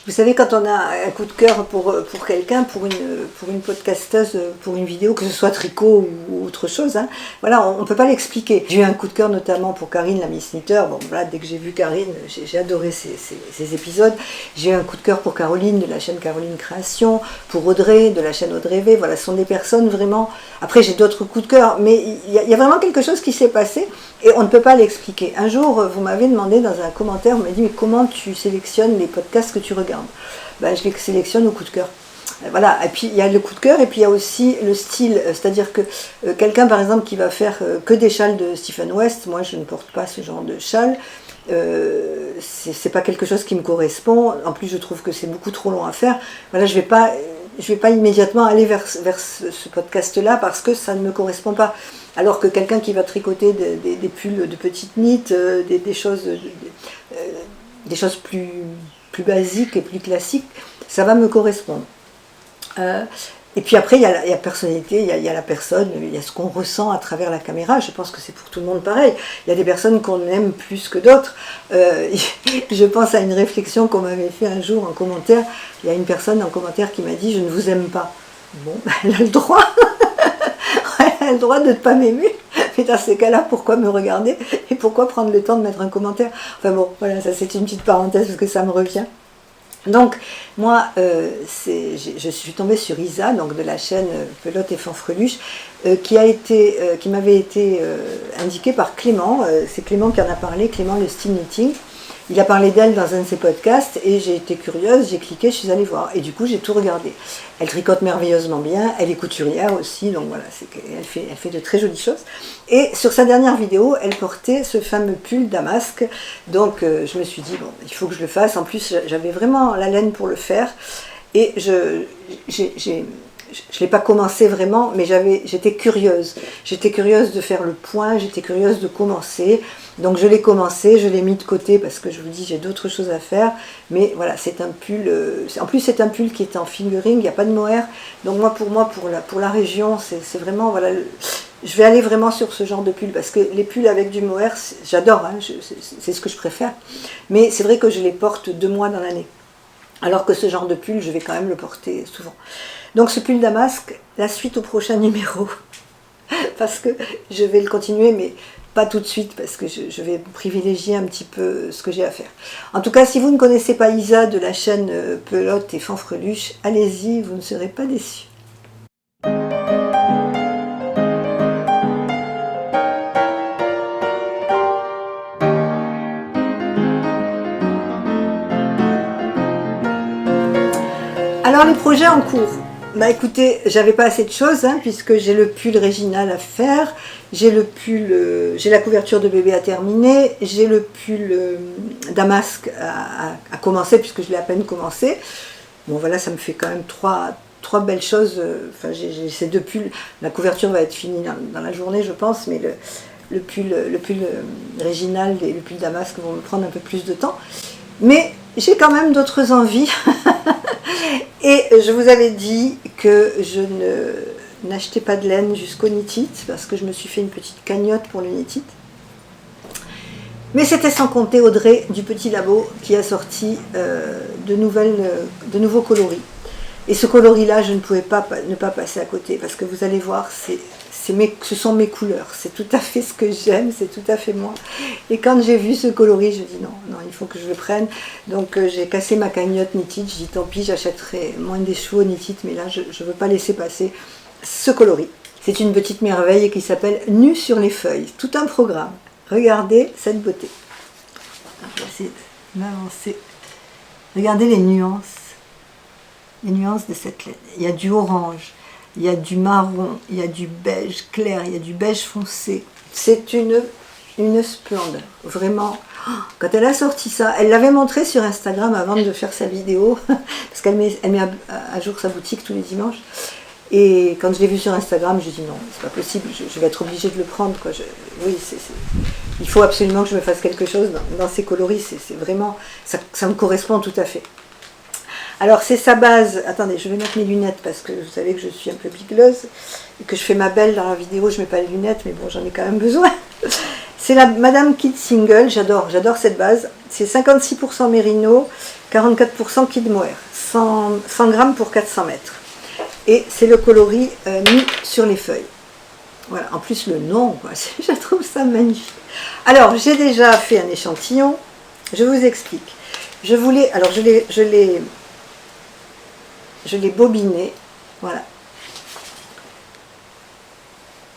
Vous savez, quand on a un coup de cœur pour quelqu'un, pour une podcasteuse, pour une vidéo, que ce soit tricot ou autre chose, hein, voilà, on ne peut pas l'expliquer. J'ai eu un coup de cœur notamment pour Karine, la Miss Knitter. Bon, voilà, dès que j'ai vu Karine, j'ai adoré ces épisodes. J'ai eu un coup de cœur pour Caroline, de la chaîne Caroline Création, pour Audrey, de la chaîne Audrey V. Voilà, ce sont des personnes vraiment... Après, j'ai d'autres coups de cœur, mais il y a vraiment quelque chose qui s'est passé et on ne peut pas l'expliquer. Un jour, vous m'avez demandé dans un commentaire, vous m'avez dit, mais comment tu sélectionnes les podcasts que tu regardes? Ben, je les sélectionne au coup de cœur. Voilà, et puis il y a le coup de cœur et puis il y a aussi le style, c'est-à-dire que quelqu'un par exemple qui va faire que des châles de Stephen West, moi je ne porte pas ce genre de châle, c'est pas quelque chose qui me correspond, en plus je trouve que c'est beaucoup trop long à faire, voilà, je vais pas immédiatement aller vers ce podcast-là parce que ça ne me correspond pas. Alors que quelqu'un qui va tricoter des pulls de petites knits, des choses plus basiques et plus classiques, ça va me correspondre. Et puis après, il y a la personnalité, il y a la personne, il y a ce qu'on ressent à travers la caméra. Je pense que c'est pour tout le monde pareil. Il y a des personnes qu'on aime plus que d'autres. Je pense à une réflexion qu'on m'avait fait un jour en commentaire. Il y a une personne en commentaire qui m'a dit « Je ne vous aime pas ». Bon, elle a le droit. Elle a le droit de ne pas m'aimer. Mais dans ces cas-là, pourquoi me regarder? Et pourquoi prendre le temps de mettre un commentaire? Enfin bon, voilà, ça c'est une petite parenthèse parce que ça me revient. Donc, moi, je suis tombée sur Isa, donc de la chaîne Pelote et Fanfreluche, qui m'avait été indiquée par Clément. C'est Clément qui en a parlé, Clément le Steam Knitting. Il a parlé d'elle dans un de ses podcasts et j'ai été curieuse, j'ai cliqué, je suis allée voir. Et du coup, j'ai tout regardé. Elle tricote merveilleusement bien, elle est couturière aussi, donc voilà, elle fait de très jolies choses. Et sur sa dernière vidéo, elle portait ce fameux pull damasque. Donc je me suis dit, bon, il faut que je le fasse. En plus, j'avais vraiment la laine pour le faire. Et je l'ai pas commencé vraiment, mais j'étais curieuse. J'étais curieuse de faire le point, j'étais curieuse de commencer. Donc je l'ai commencé, je l'ai mis de côté parce que je vous dis j'ai d'autres choses à faire. Mais voilà, c'est un pull. En plus c'est un pull qui est en fingering, il n'y a pas de mohair. Donc pour la région, c'est vraiment voilà. Je vais aller vraiment sur ce genre de pull parce que les pulls avec du mohair, j'adore, hein, c'est ce que je préfère. Mais c'est vrai que je les porte 2 mois dans l'année. Alors que ce genre de pull, je vais quand même le porter souvent. Donc ce pull damasque, la suite au prochain numéro. Parce que je vais le continuer, mais pas tout de suite, parce que je vais privilégier un petit peu ce que j'ai à faire. En tout cas, si vous ne connaissez pas Isa de la chaîne Pelote et Fanfreluche, allez-y, vous ne serez pas déçus. Alors les projets en cours. Bah écoutez, j'avais pas assez de choses hein, puisque j'ai le pull Réginal à faire, j'ai le pull, j'ai la couverture de bébé à terminer, j'ai le pull damasque à commencer puisque je l'ai à peine commencé. Bon voilà, ça me fait quand même trois belles choses. Enfin j'ai ces 2 pulls. La couverture va être finie dans la journée je pense, mais le pull Réginal et le pull damasque vont me prendre un peu plus de temps. Mais j'ai quand même d'autres envies. Et je vous avais dit que je n'achetais pas de laine jusqu'au knit-it parce que je me suis fait une petite cagnotte pour le knit-it. Mais c'était sans compter Audrey du Petit Labo qui a sorti de nouveaux coloris. Et ce coloris-là, je ne pouvais pas ne pas passer à côté parce que vous allez voir, ce sont mes couleurs, c'est tout à fait ce que j'aime, c'est tout à fait moi. Et quand j'ai vu ce coloris, je dis non, il faut que je le prenne. Donc j'ai cassé ma cagnotte knit-it, je dis tant pis, j'achèterai moins des chevaux knit-it, mais là je ne veux pas laisser passer ce coloris. C'est une petite merveille qui s'appelle Nu sur les feuilles, tout un programme. Regardez cette beauté. Je vais essayer de m'avancer. Regardez les nuances de cette laine. Il y a du orange. Il y a du marron, il y a du beige clair, il y a du beige foncé. C'est une splendeur, vraiment. Quand elle a sorti ça, elle l'avait montré sur Instagram avant de faire sa vidéo, parce qu'elle met à jour sa boutique tous les dimanches. Et quand je l'ai vu sur Instagram, je dis non, c'est pas possible, je vais être obligée de le prendre. Quoi. Il faut absolument que je me fasse quelque chose dans ces coloris, c'est vraiment, ça me correspond tout à fait. Alors c'est sa base, attendez, je vais mettre mes lunettes parce que vous savez que je suis un peu bigleuse et que je fais ma belle dans la vidéo, je mets pas les lunettes, mais bon, j'en ai quand même besoin. C'est la Madame Kid Single, j'adore cette base. C'est 56% mérino, 44% Kid Mohair, 100 grammes pour 400 mètres. Et c'est le coloris mis sur les feuilles. Voilà, en plus le nom, quoi, je trouve ça magnifique. Alors, j'ai déjà fait un échantillon, je vous explique. Je l'ai bobiné, voilà.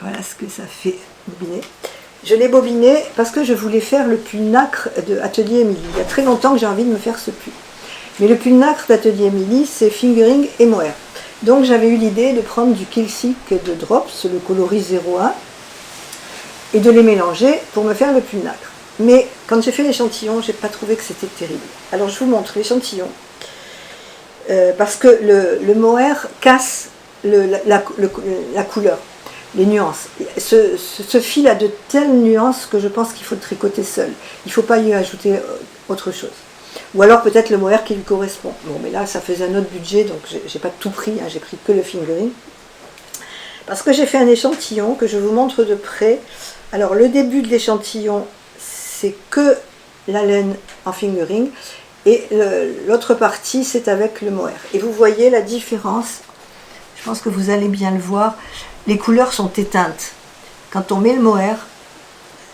Voilà ce que ça fait bobiné. Je l'ai bobiné parce que je voulais faire le pull nacre de Atelier Émilie. Il y a très longtemps que j'ai envie de me faire ce pull. Mais le pull nacre d'Atelier Émilie, c'est fingering et mohair. Donc j'avais eu l'idée de prendre du Kilsick de Drops, le coloris 01, et de les mélanger pour me faire le pull nacre. Mais quand j'ai fait l'échantillon, j'ai pas trouvé que c'était terrible. Alors je vous montre l'échantillon. Parce que le mohair casse la couleur, les nuances. Ce fil a de telles nuances que je pense qu'il faut le tricoter seul. Il ne faut pas y ajouter autre chose. Ou alors peut-être le mohair qui lui correspond. Bon, mais là, ça faisait un autre budget, donc j'ai pas tout pris, hein, j'ai pris que le fingering. Parce que j'ai fait un échantillon que je vous montre de près. Alors, le début de l'échantillon, c'est que la laine en fingering. Et l'autre partie, c'est avec le mohair. Et vous voyez la différence. Je pense que vous allez bien le voir. Les couleurs sont éteintes. Quand on met le mohair,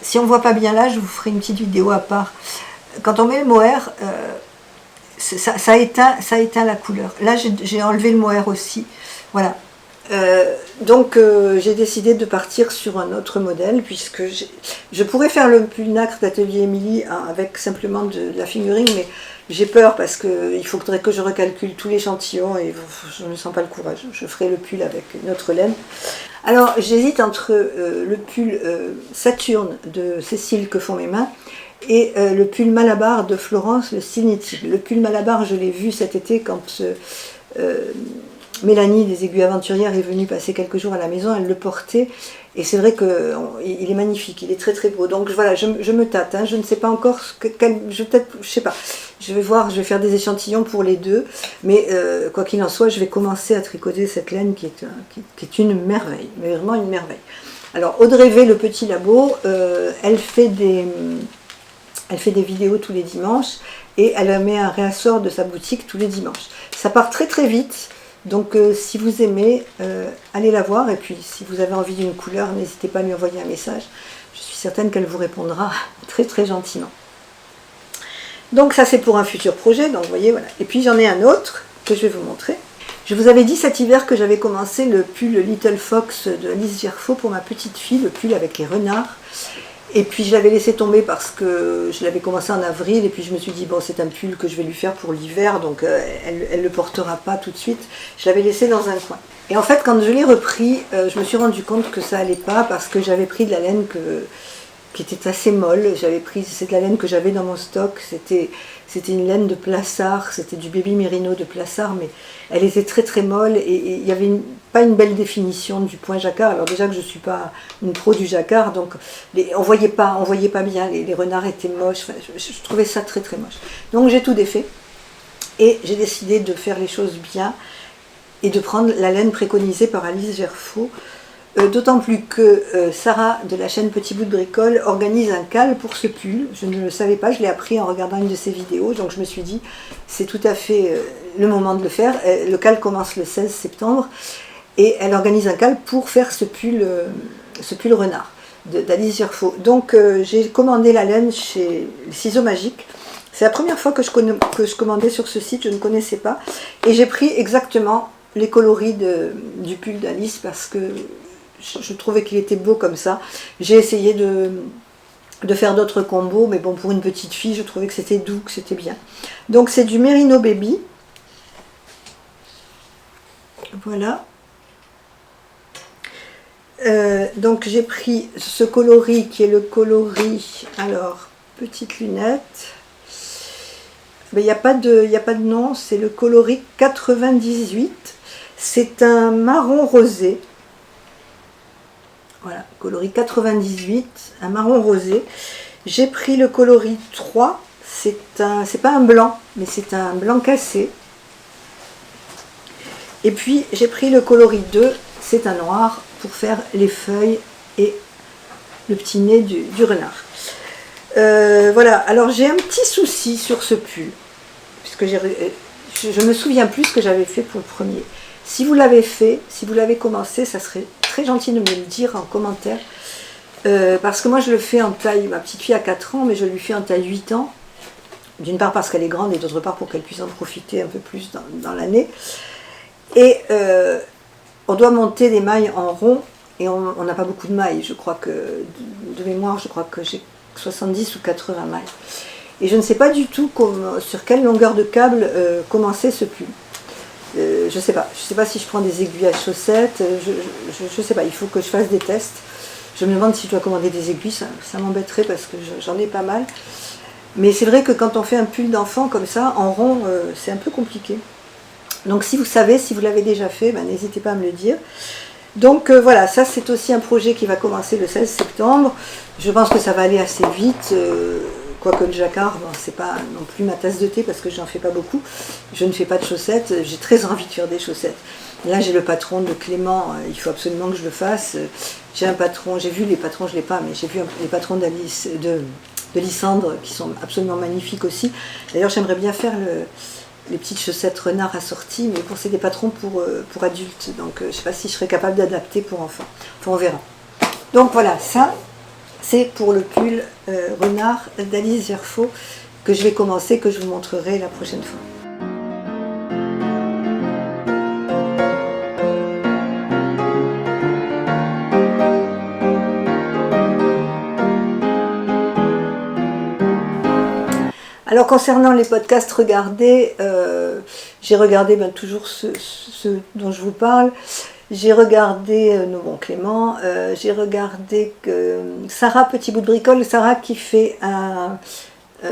si on ne voit pas bien là, je vous ferai une petite vidéo à part. Quand on met le mohair, ça éteint la couleur. Là, j'ai enlevé le mohair aussi. Voilà. Donc j'ai décidé de partir sur un autre modèle, puisque je pourrais faire le pull nacre d'Atelier Émilie avec simplement de la fingering, mais j'ai peur parce qu'il faudrait que je recalcule tout l'échantillon et je ne sens pas le courage. Je ferai le pull avec une autre laine. Alors j'hésite entre le pull Saturne de Cécile que font mes mains et le pull Malabar de Florence, le style knitting. Le pull Malabar, je l'ai vu cet été quand Mélanie des Aiguilles Aventurières est venue passer quelques jours à la maison, elle le portait, et c'est vrai qu'il est magnifique, il est très très beau. Donc voilà, je me tâte, hein, je ne sais pas encore, je sais pas, je vais voir, je vais faire des échantillons pour les deux, mais quoi qu'il en soit, je vais commencer à tricoter cette laine qui est une merveille, mais vraiment une merveille. Alors Audrey V, le petit labo, elle fait des vidéos tous les dimanches, et elle met un réassort de sa boutique tous les dimanches. Ça part très très vite. Donc si vous aimez, allez la voir, et puis si vous avez envie d'une couleur, n'hésitez pas à lui envoyer un message. Je suis certaine qu'elle vous répondra très très gentiment. Donc ça c'est pour un futur projet, donc vous voyez, voilà. Et puis j'en ai un autre que je vais vous montrer. Je vous avais dit cet hiver que j'avais commencé le pull Little Fox de Alice Gerfaut pour ma petite fille, le pull avec les renards. Et puis je l'avais laissé tomber parce que je l'avais commencé en avril, et puis je me suis dit bon, c'est un pull que je vais lui faire pour l'hiver, donc elle ne le portera pas tout de suite. Je l'avais laissé dans un coin. Et en fait quand je l'ai repris, je me suis rendu compte que ça allait pas, parce que j'avais pris de la laine qui était assez molle. C'est de la laine que j'avais dans mon stock, c'était une laine de Plassard, c'était du baby merino de Plassard, mais elle était très très molle, et il n'y avait pas une belle définition du point jacquard. Alors déjà que je ne suis pas une pro du jacquard, donc on voyait pas bien, les renards étaient moches, enfin, je trouvais ça très très moche. Donc j'ai tout défait, et j'ai décidé de faire les choses bien, et de prendre la laine préconisée par Alice Gerfaut, d'autant plus que Sarah de la chaîne Petit Bout de Bricole organise un cal pour ce pull. Je ne le savais pas, je l'ai appris en regardant une de ses vidéos, donc je me suis dit c'est tout à fait le moment de le faire. Le cal commence le 16 septembre, et elle organise un cal pour faire ce pull renard d'Alice Gerfaut. Donc j'ai commandé la laine chez les Ciseaux Magiques. C'est la première fois que je commandais sur ce site, je ne connaissais pas, et j'ai pris exactement les coloris du pull d'Alice parce que je trouvais qu'il était beau comme ça. J'ai essayé de faire d'autres combos, mais bon, pour une petite fille, je trouvais que c'était doux, que c'était bien. Donc c'est du Merino Baby. Voilà. Donc j'ai pris ce coloris qui est le coloris, alors, petite lunette. Mais il n'y a pas de nom, c'est le coloris 98. C'est un marron rosé. Voilà, coloris 98, un marron rosé. J'ai pris le coloris 3, c'est pas un blanc, mais c'est un blanc cassé. Et puis j'ai pris le coloris 2, c'est un noir, pour faire les feuilles et le petit nez du renard. Voilà, alors j'ai un petit souci sur ce pull, puisque je me souviens plus ce que j'avais fait pour le premier. Si vous l'avez fait, si vous l'avez commencé, ça serait très gentil de me le dire en commentaire, parce que moi je le fais en taille, ma petite fille a 4 ans, mais je lui fais en taille 8 ans, d'une part parce qu'elle est grande, et d'autre part pour qu'elle puisse en profiter un peu plus dans l'année. Et on doit monter des mailles en rond, et on n'a pas beaucoup de mailles, je crois que, de mémoire, je crois que j'ai 70 ou 80 mailles. Et je ne sais pas du tout sur quelle longueur de câble commencer ce pull. Je sais pas si je prends des aiguilles à chaussettes, je sais pas, il faut que je fasse des tests. Je me demande si je dois commander des aiguilles, ça m'embêterait parce que j'en ai pas mal. Mais c'est vrai que quand on fait un pull d'enfant comme ça, en rond, c'est un peu compliqué. Donc si vous savez, si vous l'avez déjà fait, ben, n'hésitez pas à me le dire. Donc voilà, ça c'est aussi un projet qui va commencer le 16 septembre. Je pense que ça va aller assez vite. quoique le jacquard, bon, c'est pas non plus ma tasse de thé parce que j'en fais pas beaucoup. Je ne fais pas de chaussettes, j'ai très envie de faire des chaussettes. Là j'ai le patron de Clément, il faut absolument que je le fasse. J'ai un patron, j'ai vu les patrons, je ne l'ai pas, mais j'ai vu les patrons d'Alice, de Lysandre qui sont absolument magnifiques aussi. D'ailleurs j'aimerais bien faire les petites chaussettes renard assorties, mais bon, c'est des patrons pour adultes, donc je ne sais pas si je serais capable d'adapter pour enfants. Enfin, on verra. Donc voilà, ça, c'est pour le pull renard d'Alice Gerfaud que je vais commencer, que je vous montrerai la prochaine fois. Alors concernant les podcasts regardés, j'ai regardé toujours ceux dont je vous parle. J'ai regardé Clément, j'ai regardé Sarah Petit Bout de Bricole, Sarah qui fait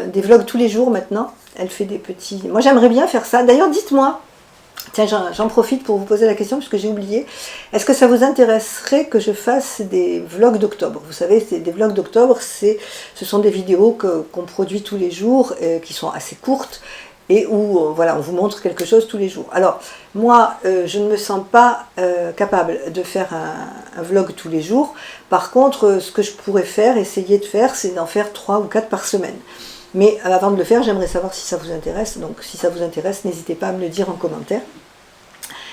des vlogs tous les jours maintenant. Elle fait des petits... Moi j'aimerais bien faire ça. D'ailleurs dites-moi, tiens j'en profite pour vous poser la question parce que j'ai oublié. Est-ce que ça vous intéresserait que je fasse des vlogs d'octobre? Vous savez, des vlogs d'octobre, ce sont des vidéos qu'on produit tous les jours, qui sont assez courtes, et où voilà, on vous montre quelque chose tous les jours. Alors, moi, je ne me sens pas capable de faire un vlog tous les jours. Par contre, ce que je pourrais essayer de faire, c'est d'en faire 3 ou 4 par semaine. Mais avant de le faire, j'aimerais savoir si ça vous intéresse. Donc, si ça vous intéresse, n'hésitez pas à me le dire en commentaire.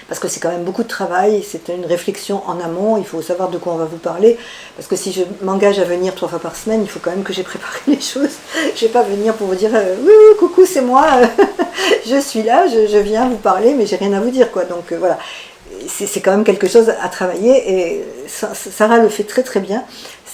Parce que c'est quand même beaucoup de travail, c'est une réflexion en amont, il faut savoir de quoi on va vous parler, parce que si je m'engage à venir 3 fois par semaine, il faut quand même que j'ai préparé les choses. Je ne vais pas venir pour vous dire oui, coucou, c'est moi, je suis là, je viens vous parler, mais j'ai rien à vous dire, quoi. Donc voilà, c'est quand même quelque chose à travailler, et Sarah le fait très très bien.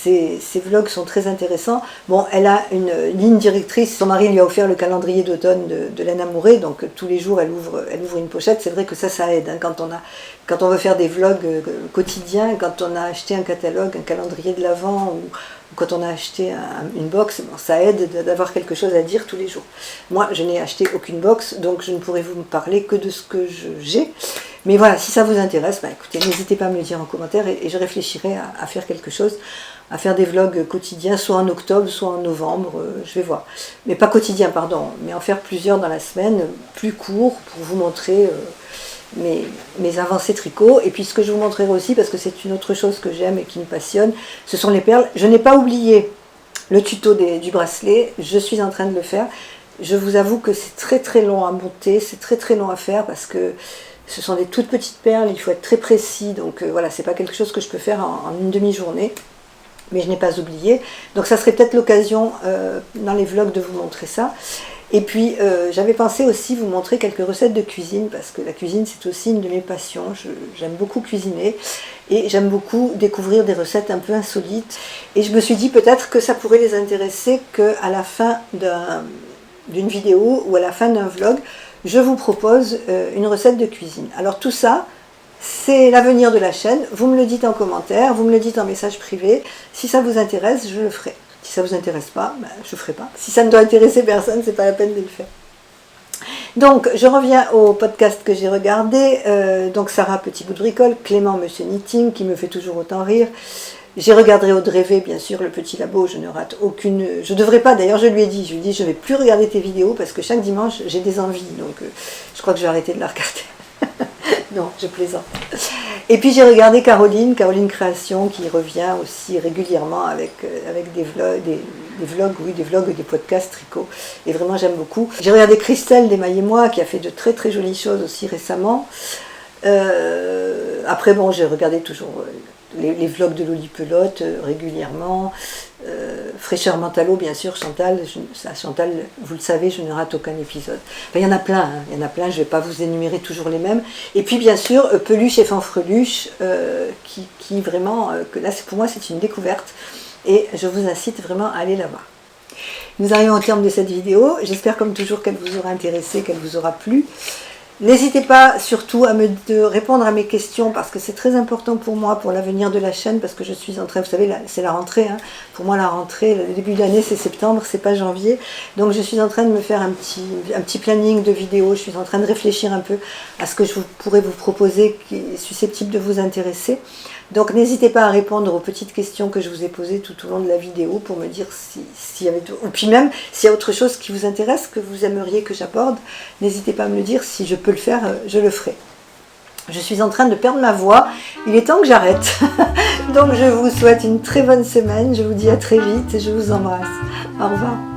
Ses vlogs sont très intéressants. Bon, elle a une ligne directrice. Son mari lui a offert le calendrier d'automne de Laine Amouré, donc tous les jours elle ouvre une pochette. C'est vrai que ça aide hein, quand on veut faire des vlogs quotidiens, quand on a acheté un catalogue, un calendrier de l'Avent ou quand on a acheté une box, bon, ça aide d'avoir quelque chose à dire tous les jours. Moi, je n'ai acheté aucune box, donc je ne pourrai vous parler que de ce que j'ai. Mais voilà, si ça vous intéresse, écoutez, n'hésitez pas à me le dire en commentaire et je réfléchirai à faire quelque chose, à faire des vlogs quotidiens, soit en octobre, soit en novembre, je vais voir. Mais pas quotidiens, pardon, mais en faire plusieurs dans la semaine, plus courts, pour vous montrer mes avancées tricot. Et puis ce que je vous montrerai aussi, parce que c'est une autre chose que j'aime et qui me passionne, ce sont les perles. Je n'ai pas oublié le tuto du bracelet, je suis en train de le faire. Je vous avoue que c'est très très long à monter, c'est très très long à faire parce que ce sont des toutes petites perles, il faut être très précis, donc voilà, c'est pas quelque chose que je peux faire en une demi-journée, mais je n'ai pas oublié. Donc ça serait peut-être l'occasion dans les vlogs de vous montrer ça. Et puis j'avais pensé aussi vous montrer quelques recettes de cuisine, parce que la cuisine c'est aussi une de mes passions, j'aime beaucoup cuisiner, et j'aime beaucoup découvrir des recettes un peu insolites, et je me suis dit peut-être que ça pourrait les intéresser qu'à la fin d'une vidéo ou à la fin d'un vlog, je vous propose une recette de cuisine. Alors tout ça, c'est l'avenir de la chaîne. Vous me le dites en commentaire, vous me le dites en message privé. Si ça vous intéresse, je le ferai. Si ça ne vous intéresse pas, je ne ferai pas. Si ça ne doit intéresser personne, c'est pas la peine de le faire. Donc, je reviens au podcast que j'ai regardé. Donc, Sarah Petit Bout de Bricole, Clément Monsieur Knitting, qui me fait toujours autant rire. J'ai regardé Audrey V, bien sûr, le petit labo, je ne rate aucune... Je ne devrais pas, d'ailleurs je lui ai dit, je ne vais plus regarder tes vidéos parce que chaque dimanche j'ai des envies, donc je crois que je vais arrêter de la regarder. Non, je plaisante. Et puis j'ai regardé Caroline Création, qui revient aussi régulièrement avec des vlogs, des podcasts tricot, et vraiment j'aime beaucoup. J'ai regardé Christelle d'Emaille-et-moi, qui a fait de très très jolies choses aussi récemment. Après bon, j'ai regardé toujours... les vlogs de Loli Pelote régulièrement, Fraîcheur Mentalo, bien sûr, Chantal, vous le savez, je ne rate aucun épisode. Enfin, il y en a plein, je ne vais pas vous énumérer toujours les mêmes. Et puis bien sûr, Peluche et Fanfreluche, qui vraiment, que là pour moi c'est une découverte, et je vous incite vraiment à aller la voir. Nous arrivons au terme de cette vidéo, j'espère comme toujours qu'elle vous aura intéressé, qu'elle vous aura plu. N'hésitez pas surtout à de répondre à mes questions parce que c'est très important pour moi, pour l'avenir de la chaîne, parce que je suis en train, vous savez, c'est la rentrée, hein. Pour moi la rentrée, le début de l'année c'est septembre, c'est pas janvier, donc je suis en train de me faire un petit planning de vidéos, je suis en train de réfléchir un peu à ce que je pourrais vous proposer qui est susceptible de vous intéresser. Donc n'hésitez pas à répondre aux petites questions que je vous ai posées tout au long de la vidéo pour me dire s'il y avait... Ou puis même, s'il y a autre chose qui vous intéresse, que vous aimeriez que j'aborde, n'hésitez pas à me le dire, si je peux le faire, je le ferai. Je suis en train de perdre ma voix, il est temps que j'arrête. Donc je vous souhaite une très bonne semaine, je vous dis à très vite et je vous embrasse. Au revoir.